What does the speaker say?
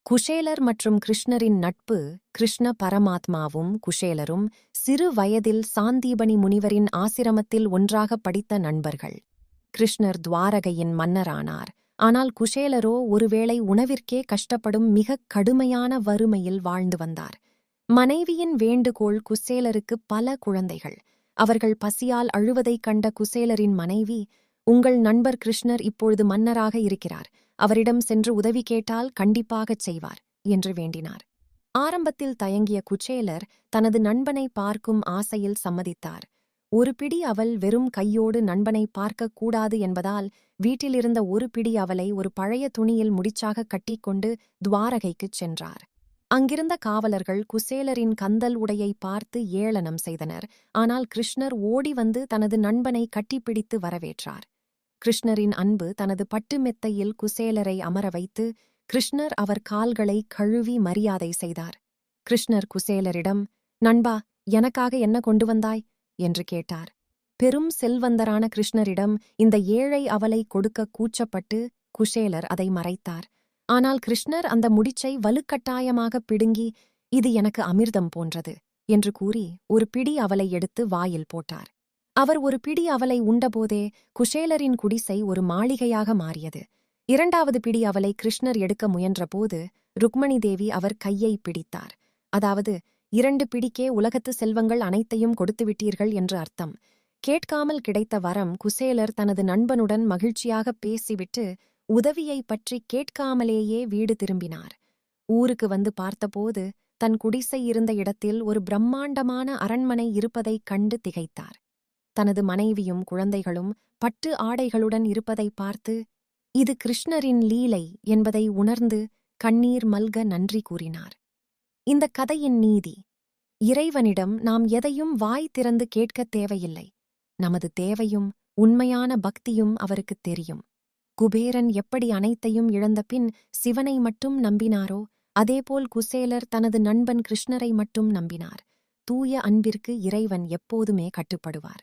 குஷேலர் மற்றும் கிருஷ்ணரின் நட்பு. கிருஷ்ண பரமாத்மாவும் குஷேலரும் சிறு வயதில் சாந்தீபனி முனிவரின் ஆசிரமத்தில் ஒன்றாக படித்த நண்பர்கள். கிருஷ்ணர் துவாரகையின் மன்னரானார். ஆனால் குஷேலரோ ஒருவேளை உணவிற்கே கஷ்டப்படும் மிகக் கடுமையான வறுமையில் வாழ்ந்து வந்தார். மனைவியின் வேண்டுகோள். குசேலருக்கு பல குழந்தைகள். அவர்கள் பசியால் அழுவதைக் கண்ட குசேலரின் மனைவி, உங்கள் நண்பர் கிருஷ்ணர் இப்பொழுது மன்னராக இருக்கிறார், அவரிடம் சென்று உதவி கேட்டால் கண்டிப்பாகச் செய்வார் என்று வேண்டினார். ஆரம்பத்தில் தயங்கிய குச்சேலர் தனது நண்பனை பார்க்கும் ஆசையில் சம்மதித்தார். ஒரு பிடி அவல் வெறும் கையோடு நண்பனை பார்க்கக் கூடாது என்பதால் வீட்டிலிருந்த ஒரு பிடி அவலை ஒரு பழைய துணியில் முடிச்சாக கட்டிக்கொண்டு துவாரகைக்குச் சென்றார். அங்கிருந்த காவலர்கள் குசேலரின் கந்தல் உடையை பார்த்து ஏளனம் செய்தனர். ஆனால் கிருஷ்ணர் ஓடி வந்து தனது நண்பனை கட்டிப்பிடித்து வரவேற்றார். கிருஷ்ணரின் அன்பு தனது பட்டு மெத்தையில் குசேலரை அமர வைத்து கிருஷ்ணர் அவர் கால்களை கழுவி மரியாதை செய்தார். கிருஷ்ணர் குசேலரிடம், நண்பா, எனக்காக என்ன கொண்டு வந்தாய் என்று கேட்டார். பெரும் செல்வந்தரான கிருஷ்ணரிடம் இந்த ஏழை அவலை கொடுக்க கூச்சப்பட்டு குசேலர் அதை மறைத்தார். ஆனால் கிருஷ்ணர் அந்த முடிச்சை வலுக்கட்டாயமாக பிடுங்கி, இது எனக்கு அமிர்தம் போன்றது என்று கூறி ஒரு பிடி அவலை எடுத்து வாயில் போட்டார். அவர் ஒரு பிடி அவலை உண்டபோதே குஷேலரின் குடிசை ஒரு மாளிகையாக மாறியது. இரண்டாவது பிடி அவலை கிருஷ்ணர் எடுக்க முயன்றபோது ருக்மணி தேவி அவர் கையை பிடித்தார். அதாவது, 2 பிடிக்கே உலகத்து செல்வங்கள் அனைத்தையும் கொடுத்துவிட்டீர்கள் என்று அர்த்தம். கேட்காமல் கிடைத்த வரம். குசேலர் தனது நண்பனுடன் மகிழ்ச்சியாக பேசிவிட்டு உதவியைப் பற்றி கேட்காமலேயே வீடு திரும்பினார். ஊருக்கு வந்து பார்த்தபோது தன் குடிசை இருந்த இடத்தில் ஒரு பிரம்மாண்டமான அரண்மனை இருப்பதைக் கண்டு திகைத்தார். தனது மனைவியும் குழந்தைகளும் பட்டு ஆடைகளுடன் இருப்பதை பார்த்து இது கிருஷ்ணரின் லீலை என்பதை உணர்ந்து கண்ணீர் மல்க நன்றி கூறினார். இந்த கதையின் நீதி: இறைவனிடம் நாம் எதையும் வாய் திறந்து கேட்கத் தேவையில்லை. நமது தேவையும் உண்மையான பக்தியும் அவருக்குத் தெரியும். குபேரன் எப்படி அனைத்தையும் இழந்த பின் சிவனை மட்டும் நம்பினாரோ, அதேபோல் குசேலர் தனது நண்பன் கிருஷ்ணரை மட்டும் நம்பினார். தூய அன்பிற்கு இறைவன் எப்போதுமே கட்டுப்படுவார்.